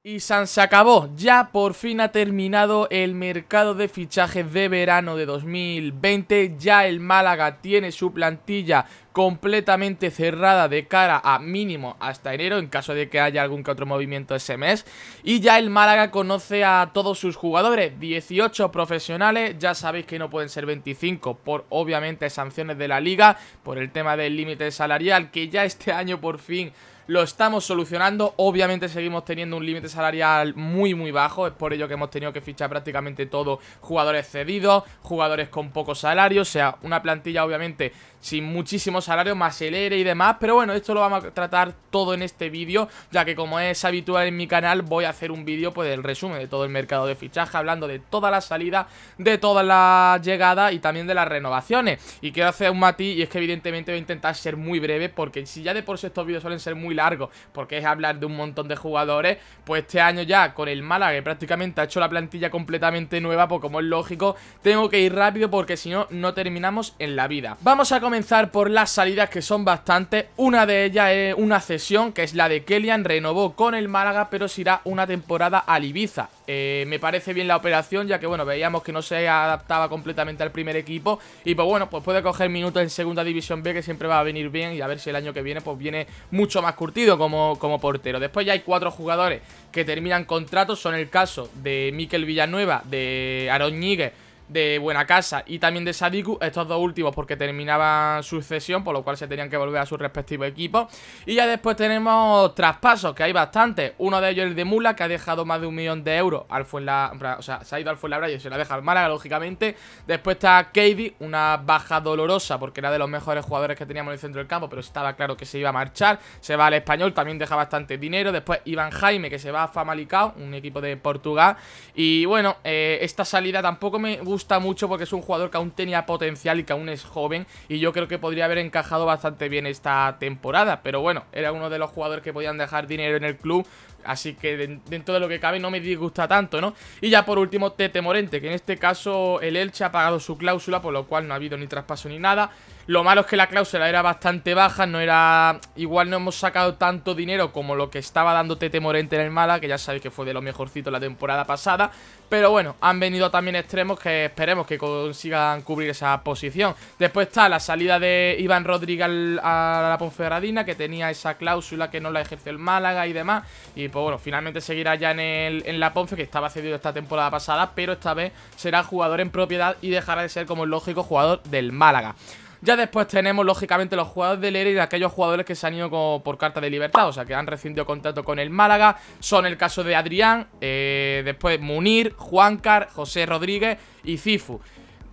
Y se acabó, ya por fin ha terminado el mercado de fichajes de verano de 2020. Ya el Málaga tiene su plantilla completamente cerrada de cara a mínimo hasta enero, en caso de que haya algún que otro movimiento ese mes. Y ya el Málaga conoce a todos sus jugadores, 18 profesionales. Ya sabéis que no pueden ser 25 por obviamente sanciones de la liga, por el tema del límite salarial, que ya este año por fin lo estamos solucionando. Obviamente seguimos teniendo un límite salarial muy bajo. Es por ello que hemos tenido que fichar prácticamente todos jugadores cedidos, jugadores con poco salario. O sea, una plantilla obviamente sin muchísimos salarios, más el ERE y demás. Pero bueno, esto lo vamos a tratar todo en este vídeo, ya que como es habitual en mi canal, voy a hacer un vídeo pues del resumen de todo el mercado de fichaje, hablando de todas las salidas, de todas las llegadas y también de las renovaciones. Y quiero hacer un matiz, y es que evidentemente voy a intentar ser muy breve, porque si ya de por sí estos vídeos suelen ser muy largos, porque es hablar de un montón de jugadores, pues este año ya con el Málaga, que prácticamente ha hecho la plantilla completamente nueva, pues como es lógico, tengo que ir rápido porque si no, no terminamos en la vida. Vamos a comenzar por las salidas, que son bastantes. Una de ellas es una cesión, que es la de Kellyan. Renovó con el Málaga, pero se irá una temporada al Ibiza. Me parece bien la operación, ya que bueno, veíamos que no se adaptaba completamente al primer equipo. Y pues bueno, pues puede coger minutos en segunda división B, que siempre va a venir bien. Y a ver si el año que viene pues viene mucho más curtido como portero. Después ya hay 4 jugadores que terminan contratos. Son el caso de Mikel Villanueva, de Aaron Ñíguez, de Buenacasa y también de Sadiku. Estos dos últimos porque terminaban su cesión, por lo cual se tenían que volver a sus respectivos equipos. Y ya después tenemos traspasos, que hay bastantes. Uno de ellos es el de Mula, que ha dejado más de 1 millón de euros al Fuenlabrada. O sea, se ha ido al Fuenlabrada y se la deja al Málaga, lógicamente. Después está Keidi, una baja dolorosa porque era de los mejores jugadores que teníamos en el centro del campo, pero estaba claro que se iba a marchar. Se va al Español, también deja bastante dinero. Después Iván Jaime, que se va a Famalicão, un equipo de Portugal. Y bueno, esta salida tampoco me gusta mucho porque es un jugador que aún tenía potencial y que aún es joven, y yo creo que podría haber encajado bastante bien esta temporada, pero bueno, era uno de los jugadores que podían dejar dinero en el club, así que dentro de lo que cabe no me disgusta tanto, ¿no? Y ya por último Tete Morente, que en este caso el Elche ha pagado su cláusula, por lo cual no ha habido ni traspaso ni nada. Lo malo es que la cláusula era bastante baja, no era... Igual no hemos sacado tanto dinero como lo que estaba dando Tete Morente en el Málaga, que ya sabéis que fue de lo mejorcito la temporada pasada. Pero bueno, han venido también extremos que esperemos que consigan cubrir esa posición. Después está la salida de Iván Rodríguez a la Ponferradina, que tenía esa cláusula que no la ejerció el Málaga y demás. Y pues bueno, finalmente seguirá ya en la Ponfe, que estaba cedido esta temporada pasada, pero esta vez será jugador en propiedad y dejará de ser, como es lógico, jugador del Málaga. Ya después tenemos, lógicamente, los jugadores del ERE y de aquellos jugadores que se han ido por carta de libertad, o sea, que han rescindido contrato con el Málaga. Son el caso de Adrián, después Munir, Juancar, José Rodríguez y Cifu.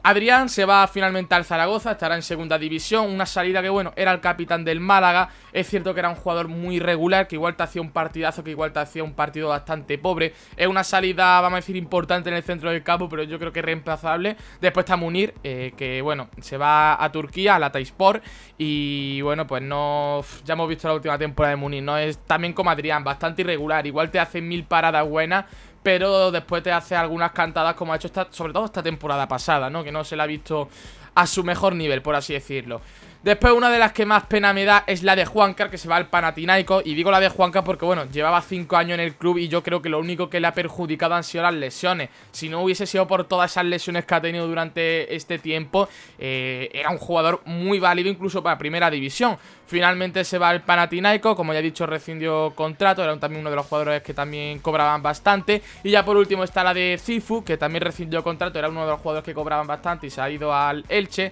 Adrián se va finalmente al Zaragoza, estará en segunda división. Una salida que, bueno, era el capitán del Málaga. Es cierto que era un jugador muy regular, que igual te hacía un partidazo, que igual te hacía un partido bastante pobre. Es una salida, vamos a decir, importante en el centro del campo, pero yo creo que es reemplazable. Después está Munir, que, bueno, se va a Turquía, a la Tayspor. Y, bueno, pues no... Ya hemos visto la última temporada de Munir, ¿no? Es también como Adrián, bastante irregular. Igual te hace 1000 paradas buenas, pero después te hace algunas cantadas como ha hecho sobre todo esta temporada pasada, ¿no? Que no se la ha visto a su mejor nivel, por así decirlo. Después una de las que más pena me da es la de Juancar, que se va al Panathinaikos. Y digo la de Juancar porque, bueno, llevaba 5 años en el club y yo creo que lo único que le ha perjudicado han sido las lesiones. Si no hubiese sido por todas esas lesiones que ha tenido durante este tiempo, era un jugador muy válido incluso para primera división. Finalmente se va al Panathinaikos, como ya he dicho, rescindió contrato. Era también uno de los jugadores que también cobraban bastante. Y ya por último está la de Cifu, que también rescindió contrato. Era uno de los jugadores que cobraban bastante y se ha ido al Elche.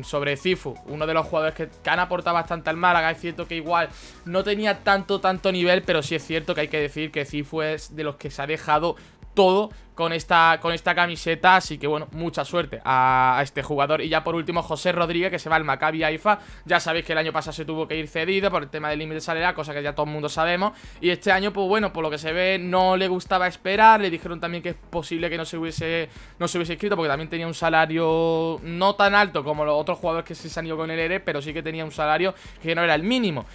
Sobre Cifu, uno de los jugadores que han aportado bastante al Málaga. Es cierto que igual no tenía tanto nivel, pero sí es cierto que hay que decir que Cifu es de los que se ha dejado todo con esta camiseta, así que bueno, mucha suerte a este jugador. Y ya por último José Rodríguez, que se va al Maccabi Haifa. Ya sabéis que el año pasado se tuvo que ir cedido por el tema del límite salarial, cosa que ya todo el mundo sabemos. Y este año, pues bueno, por lo que se ve, no le gustaba esperar. Le dijeron también que es posible que no se hubiese inscrito, porque también tenía un salario no tan alto como los otros jugadores que se han ido con el ERE, pero sí que tenía un salario que no era el mínimo.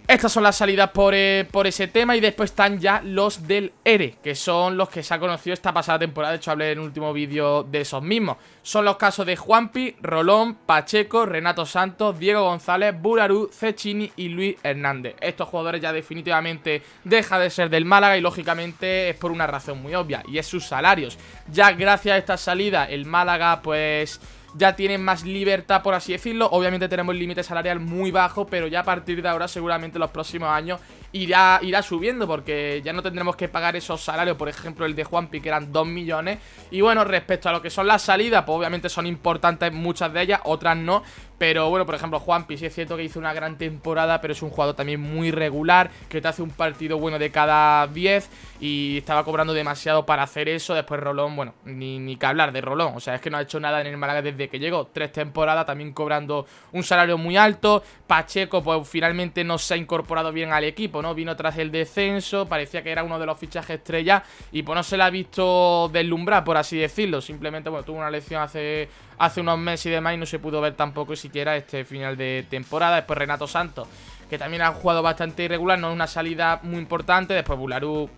Estas son las salidas por ese tema. Y después están ya los del ERE, que son los que se ha conocido esta pasada temporada. De hecho hablé en el último vídeo de esos mismos. Son los casos de Juanpi, Rolón, Pacheco, Renato Santos, Diego González, Boularoud, Cecchini y Luis Hernández. Estos jugadores ya definitivamente dejan de ser del Málaga y lógicamente es por una razón muy obvia, y es sus salarios. Ya gracias a esta salida el Málaga pues ya tienen más libertad, por así decirlo. Obviamente tenemos el límite salarial muy bajo, pero ya a partir de ahora seguramente en los próximos años irá subiendo, porque ya no tendremos que pagar esos salarios. Por ejemplo el de Juanpi, que eran 2 millones. Y bueno, respecto a lo que son las salidas, pues obviamente son importantes muchas de ellas, otras no. Pero bueno, por ejemplo Juanpi sí es cierto que hizo una gran temporada, pero es un jugador también muy regular, que te hace un partido bueno de cada 10 y estaba cobrando demasiado para hacer eso. Después Rolón, bueno, ni que hablar de Rolón. O sea, es que no ha hecho nada en el Málaga desde que llegó. 3 temporadas también cobrando un salario muy alto. Pacheco pues finalmente no se ha incorporado bien al equipo, ¿no? Vino tras el descenso, parecía que era uno de los fichajes estrella y pues no se le ha visto deslumbrar, por así decirlo. Simplemente, bueno, tuvo una lesión hace unos meses y demás y no se pudo ver tampoco siquiera este final de temporada. Después Renato Santos, que también ha jugado bastante irregular, no es una salida muy importante. Después Boularoud,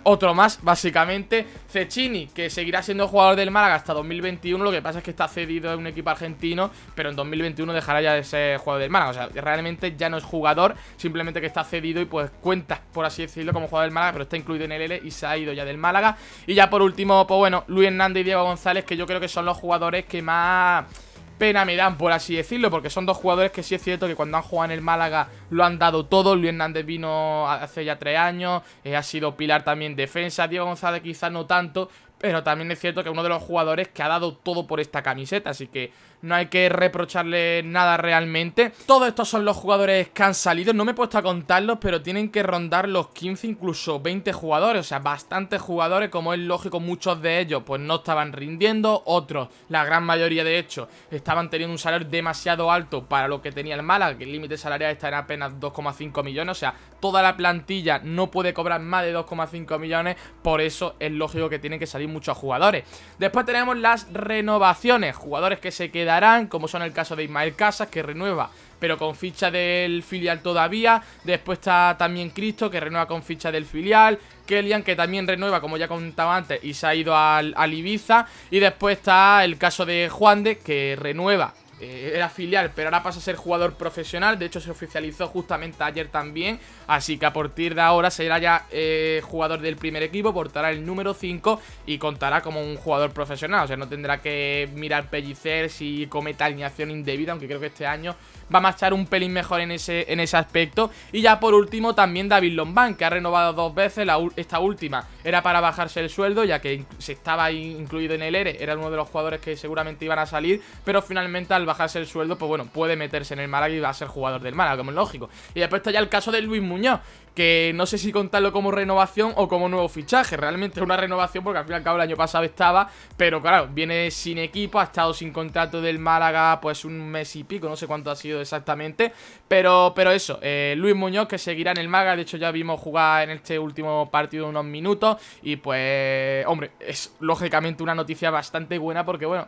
otro más, básicamente. Cecchini, que seguirá siendo jugador del Málaga hasta 2021. Lo que pasa es que está cedido en un equipo argentino, pero en 2021 dejará ya de ser jugador del Málaga. O sea, realmente ya no es jugador, simplemente que está cedido y pues cuenta, por así decirlo, como jugador del Málaga, pero está incluido en el L y se ha ido ya del Málaga. Y ya por último, pues bueno, Luis Hernández y Diego González, que yo creo que son los jugadores que más pena me dan, por así decirlo, porque son dos jugadores que sí es cierto que cuando han jugado en el Málaga lo han dado todo. Luis Hernández vino hace ya 3 años, ha sido pilar también defensa. Diego González quizás no tanto, pero también es cierto que es uno de los jugadores que ha dado todo por esta camiseta, así que no hay que reprocharle nada realmente. Todos estos son los jugadores que han salido. No me he puesto a contarlos, pero tienen que rondar los 15, incluso 20 jugadores. O sea, bastantes jugadores, como es lógico. Muchos de ellos pues no estaban rindiendo. Otros, la gran mayoría de hecho, estaban teniendo un salario demasiado alto para lo que tenía el Málaga, que el límite salarial está en apenas 2,5 millones. O sea, toda la plantilla no puede cobrar más de 2,5 millones. Por eso es lógico que tienen que salir muchos jugadores. Después tenemos las renovaciones. Jugadores que se quedan, como son el caso de Ismael Casas, que renueva pero con ficha del filial todavía. Después está también Cristo, que renueva con ficha del filial. Kellyan, que también renueva, como ya contaba antes, y se ha ido al Ibiza. Y después está el caso de Juande, que renueva, era filial, pero ahora pasa a ser jugador profesional. De hecho se oficializó justamente ayer también. Así que a partir de ahora será ya jugador del primer equipo, portará el número 5 y contará como un jugador profesional. O sea, no tendrá que mirar pellicer si comete alineación indebida, aunque creo que este año va a marchar un pelín mejor en ese aspecto. Y ya por último también David Lombán, que ha renovado 2 veces. Esta última era para bajarse el sueldo, ya que se estaba incluido en el ERE. Era uno de los jugadores que seguramente iban a salir, pero finalmente al bajarse el sueldo, pues bueno, puede meterse en el Málaga y va a ser jugador del Málaga, como es lógico. Y después está ya el caso de Luis Muñoz, que no sé si contarlo como renovación o como nuevo fichaje. Realmente es una renovación porque al fin y al cabo el año pasado estaba, pero claro, viene sin equipo, ha estado sin contrato del Málaga pues un mes y pico, no sé cuánto ha sido exactamente, pero eso, Luis Muñoz, que seguirá en el Málaga. De hecho ya vimos jugar en este último partido unos minutos y pues, hombre, es lógicamente una noticia bastante buena porque bueno,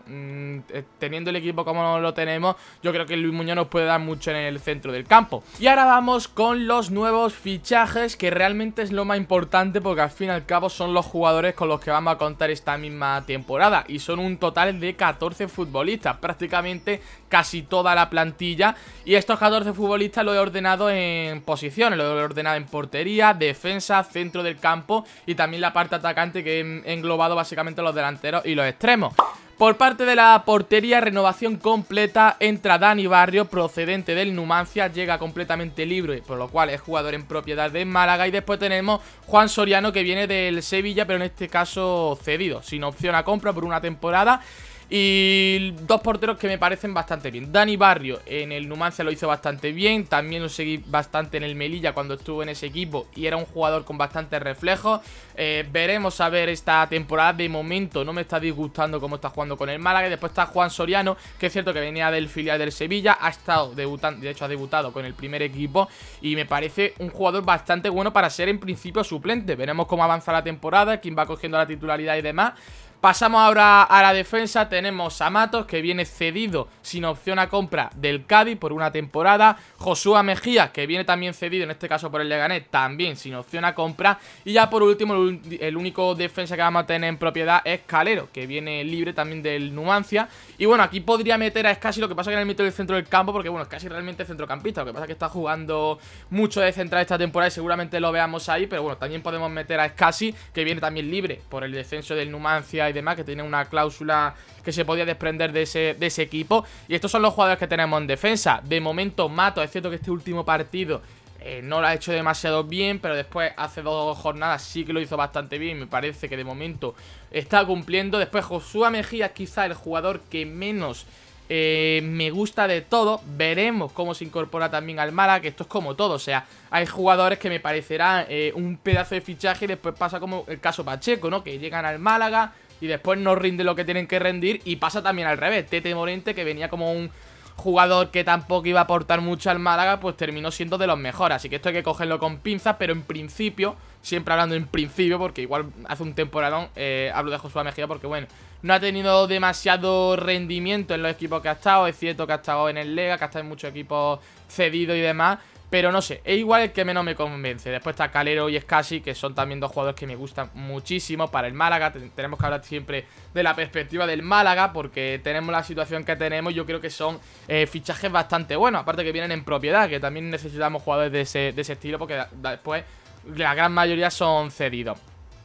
teniendo el equipo como lo tenemos, yo creo que Luis Muñoz nos puede dar mucho en el centro del campo. Y ahora vamos con los nuevos fichajes, que realmente es lo más importante porque al fin y al cabo son los jugadores con los que vamos a contar esta misma temporada, y son un total de 14 futbolistas, prácticamente casi toda la plantilla. Y estos 14 futbolistas lo he ordenado en posiciones, lo he ordenado en portería, defensa, centro del campo y también la parte atacante, que he englobado básicamente los delanteros y los extremos. Por parte de la portería, renovación completa. Entra Dani Barrio, procedente del Numancia, llega completamente libre, por lo cual es jugador en propiedad de Málaga. Y después tenemos Juan Soriano, que viene del Sevilla, pero en este caso cedido, sin opción a compra por una temporada. Y 2 porteros que me parecen bastante bien. Dani Barrio en el Numancia lo hizo bastante bien. También lo seguí bastante en el Melilla cuando estuvo en ese equipo y era un jugador con bastantes reflejos. Veremos a ver esta temporada. De momento no me está disgustando cómo está jugando con el Málaga. Y después está Juan Soriano, que es cierto que venía del filial del Sevilla, ha estado debutando, de hecho ha debutado con el primer equipo, y me parece un jugador bastante bueno para ser en principio suplente. Veremos cómo avanza la temporada, quién va cogiendo la titularidad y demás. Pasamos ahora a la defensa. Tenemos a Matos, que viene cedido sin opción a compra del Cádiz por una temporada. Josué Mejía, que viene también cedido, en este caso por el Leganés, también sin opción a compra. Y ya por último, el único defensa que vamos a tener en propiedad es Calero, que viene libre también del Numancia. Y bueno, aquí podría meter a Scassi, lo que pasa es que en el meto del centro del campo, porque bueno, Scassi realmente es centrocampista. Lo que pasa es que está jugando mucho de central esta temporada y seguramente lo veamos ahí. Pero bueno, también podemos meter a Scassi, que viene también libre por el descenso del Numancia y demás, que tiene una cláusula que se podía desprender de ese equipo. Y estos son los jugadores que tenemos en defensa. De momento Mato, es cierto que este último partido no lo ha hecho demasiado bien, pero después hace 2 jornadas sí que lo hizo bastante bien. Me parece que de momento está cumpliendo. Después Josué Mejía es quizá el jugador que menos me gusta de todo. Veremos cómo se incorpora también al Málaga, que esto es como todo. O sea, hay jugadores que me parecerán un pedazo de fichaje y después pasa como el caso Pacheco, ¿no? Que llegan al Málaga y después no rinde lo que tienen que rendir. Y pasa también al revés. Tete Morente, que venía como un jugador que tampoco iba a aportar mucho al Málaga, pues terminó siendo de los mejores. Así que esto hay que cogerlo con pinzas, pero en principio, siempre hablando en principio, porque igual hace un temporadón, hablo de Josué Mejía porque bueno, no ha tenido demasiado rendimiento en los equipos que ha estado. Es cierto que ha estado en el Lega, que ha estado en muchos equipos cedidos y demás, pero no sé, es igual el que menos me convence. Después está Calero y Scassi, que son también 2 jugadores que me gustan muchísimo para el Málaga. Tenemos que hablar siempre de la perspectiva del Málaga, porque tenemos la situación que tenemos. Yo creo que son fichajes bastante buenos, aparte que vienen en propiedad, que también necesitamos jugadores de ese estilo, porque después la gran mayoría son cedidos.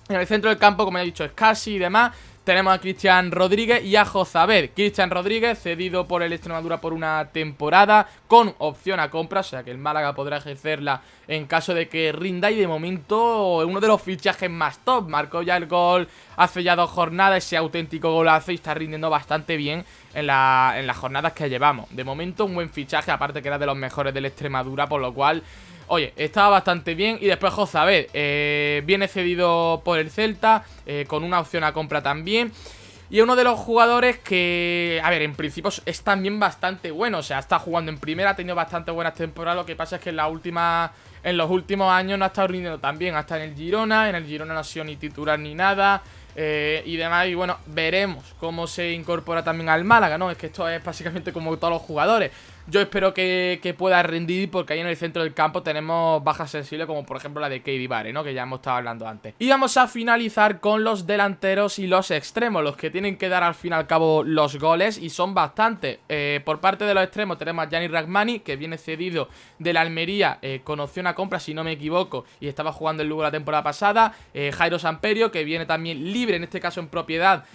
En el centro del campo, como ya he dicho, Scassi y demás. Tenemos a Cristian Rodríguez y a Jozabed. Cristian Rodríguez cedido por el Extremadura por una temporada con opción a compra, o sea que el Málaga podrá ejercerla en caso de que rinda. Y de momento uno de los fichajes más top. Marcó ya el gol hace ya 2 jornadas, ese auténtico golazo, y está rindiendo bastante bien en las jornadas que llevamos. De momento un buen fichaje, aparte que era de los mejores del Extremadura, por lo cual, oye, estaba bastante bien. Y después Jozabed viene cedido por el Celta con una opción a compra también. Y es uno de los jugadores que, a ver, en principio es también bastante bueno. O sea, está jugando en primera, ha tenido bastante buenas temporadas. Lo que pasa es que en los últimos años no ha estado rindiendo tan bien. Hasta en el Girona no ha sido ni titular ni nada. Y demás, y bueno, veremos cómo se incorpora también al Málaga, ¿no? Es que esto es básicamente como todos los jugadores. Yo espero que pueda rendir, porque ahí en el centro del campo tenemos bajas sensibles, como por ejemplo la de Keidi Bare, ¿no? Que ya hemos estado hablando antes. Y vamos a finalizar con los delanteros y los extremos, los que tienen que dar al fin y al cabo los goles, y son bastantes. Por parte de los extremos tenemos a Gianni Rachmani, que viene cedido de la Almería con opción a compra, si no me equivoco, y estaba jugando el Lugo la temporada pasada. Jairo Samperio, que viene también libre, en este caso en propiedad,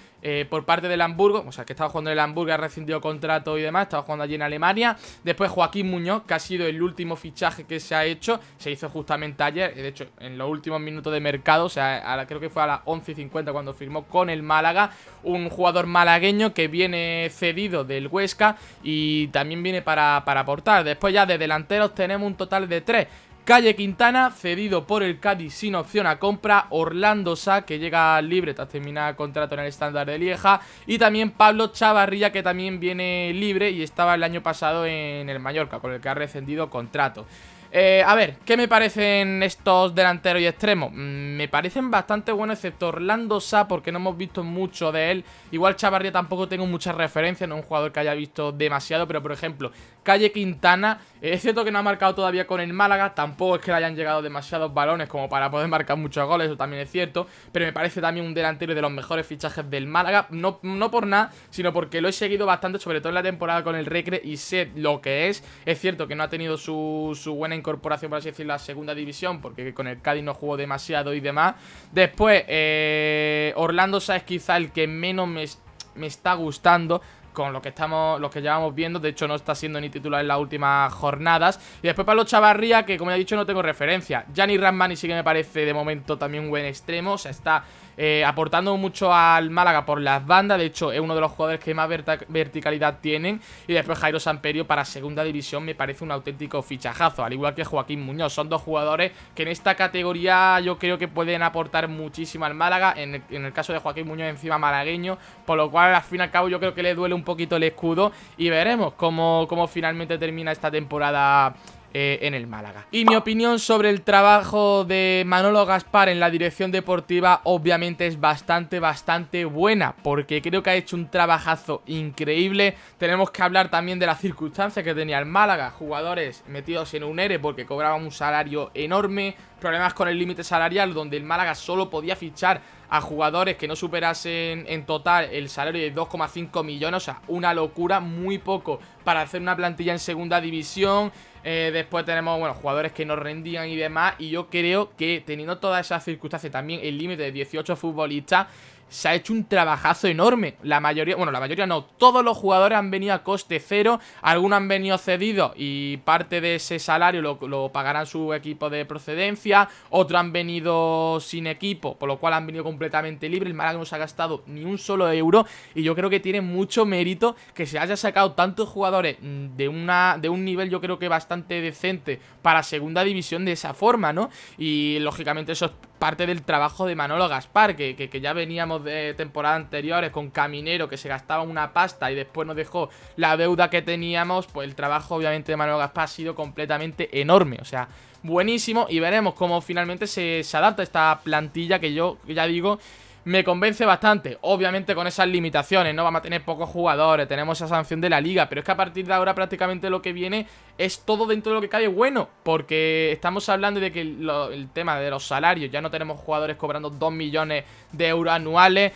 por parte del Hamburgo, o sea, que estaba jugando en el Hamburgo, ha rescindido contrato y demás, estaba jugando allí en Alemania. Después Joaquín Muñoz, que ha sido el último fichaje que se ha hecho, se hizo justamente ayer, de hecho, en los últimos minutos de mercado, o sea, creo que fue a las 11:50 cuando firmó con el Málaga. Un jugador malagueño que viene cedido del Huesca y también viene para aportar. Después ya de delanteros tenemos un total de 3. Calle Quintana, cedido por el Cádiz sin opción a compra. Orlando Sá, que llega libre tras terminar contrato en el Standard de Lieja. Y también Pablo Chavarría, que también viene libre y estaba el año pasado en el Mallorca, con el que ha rescindido contrato. A ver, ¿qué me parecen estos delanteros y extremos? Me parecen bastante buenos, excepto Orlando Sá, porque no hemos visto mucho de él. Igual Chavarría tampoco tengo muchas referencias, no es un jugador que haya visto demasiado, pero por ejemplo, Calle Quintana, es cierto que no ha marcado todavía con el Málaga, tampoco es que le hayan llegado demasiados balones como para poder marcar muchos goles, eso también es cierto, pero me parece también un delantero de los mejores fichajes del Málaga, no por nada, sino porque lo he seguido bastante, sobre todo en la temporada con el Recre, y sé lo que es. Es cierto que no ha tenido su buena incorporación, por así decirlo, a la segunda división, porque con el Cádiz no jugó demasiado y demás. Después, Orlando Sá es quizá el que menos me está gustando con lo que llevamos viendo. De hecho, no está siendo ni titular en las últimas jornadas. Y después Pablo Chavarría, que como ya he dicho no tengo referencia. Gianni Rachmani sí que me parece de momento también un buen extremo. O sea, está aportando mucho al Málaga por las bandas. De hecho, es uno de los jugadores que más verticalidad tienen. Y después Jairo Samperio para segunda división me parece un auténtico fichajazo, al igual que Joaquín Muñoz. Son 2 jugadores que en esta categoría yo creo que pueden aportar muchísimo al Málaga. En el caso de Joaquín Muñoz, encima malagueño, por lo cual al fin y al cabo yo creo que le duele un poquito el escudo. Y veremos cómo finalmente termina esta temporada en el Málaga. Y mi opinión sobre el trabajo de Manolo Gaspar en la dirección deportiva obviamente es bastante buena, porque creo que ha hecho un trabajazo increíble. Tenemos que hablar también de las circunstancias que tenía el Málaga, jugadores metidos en un ERE porque cobraban un salario enorme, problemas con el límite salarial donde el Málaga solo podía fichar a jugadores que no superasen en total el salario de 2,5 millones, o sea, una locura, muy poco para hacer una plantilla en segunda división. Después tenemos, bueno, jugadores que no rendían y demás, y yo creo que teniendo todas esas circunstancias, también el límite de 18 futbolistas, se ha hecho un trabajazo enorme. La mayoría, bueno, la mayoría no, todos los jugadores han venido a coste cero, algunos han venido cedidos y parte de ese salario lo pagarán su equipo de procedencia, otros han venido sin equipo, por lo cual han venido completamente libres. El Málaga no se ha gastado ni un solo euro y yo creo que tiene mucho mérito que se haya sacado tantos jugadores de un nivel, yo creo que bastante decente para segunda división de esa forma, ¿no? Y lógicamente eso es parte del trabajo de Manolo Gaspar, que ya veníamos de temporadas anteriores con Caminero, que se gastaba una pasta y después nos dejó la deuda que teníamos. Pues el trabajo obviamente de Manolo Gaspar ha sido completamente enorme, o sea, buenísimo, y veremos cómo finalmente se adapta esta plantilla que yo ya digo, me convence bastante. Obviamente con esas limitaciones, no vamos a tener pocos jugadores, tenemos esa sanción de la liga, pero es que a partir de ahora prácticamente lo que viene es todo dentro de lo que cabe bueno, porque estamos hablando de que el tema de los salarios, ya no tenemos jugadores cobrando 2 millones de euros anuales.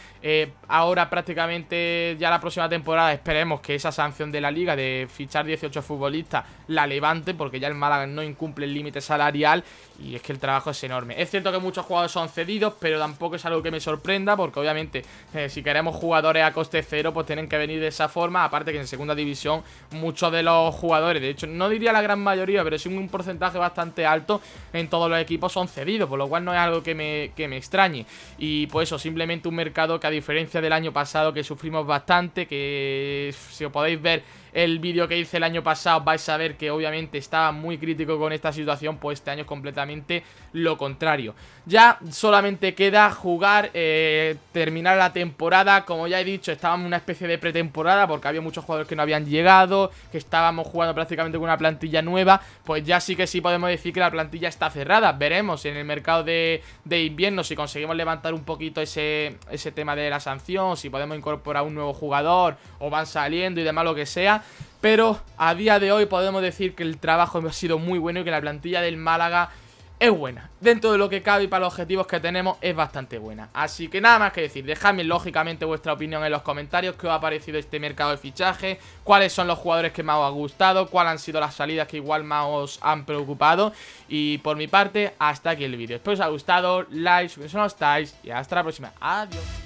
Ahora prácticamente ya la próxima temporada esperemos que esa sanción de la liga de fichar 18 futbolistas la levante, porque ya el Málaga no incumple el límite salarial y es que el trabajo es enorme. Es cierto que muchos jugadores son cedidos, pero tampoco es algo que me sorprenda, porque obviamente si queremos jugadores a coste cero, pues tienen que venir de esa forma. Aparte que en segunda división muchos de los jugadores, de hecho no diría la gran mayoría, pero sí un porcentaje bastante alto en todos los equipos son cedidos, por lo cual no es algo que me extrañe. Y pues eso, simplemente un mercado que, a diferencia del año pasado, que sufrimos bastante, que si os podéis ver el vídeo que hice el año pasado vais a ver que obviamente estaba muy crítico con esta situación, pues este año es completamente lo contrario. Ya solamente queda jugar, terminar la temporada. Como ya he dicho, estábamos en una especie de pretemporada porque había muchos jugadores que no habían llegado, que estábamos jugando prácticamente con una plantilla nueva. Pues ya sí que sí podemos decir que la plantilla está cerrada. Veremos en el mercado de invierno si conseguimos levantar un poquito ese tema de la sanción, si podemos incorporar un nuevo jugador o van saliendo y demás, lo que sea. Pero a día de hoy podemos decir que el trabajo ha sido muy bueno y que la plantilla del Málaga es buena. Dentro de lo que cabe y para los objetivos que tenemos es bastante buena. Así que nada más que decir, dejadme lógicamente vuestra opinión en los comentarios, qué os ha parecido este mercado de fichaje, cuáles son los jugadores que más os ha gustado, cuáles han sido las salidas que igual más os han preocupado. Y por mi parte, hasta aquí el vídeo. Espero que os haya gustado, like, suscribiros si no estáis y hasta la próxima. Adiós.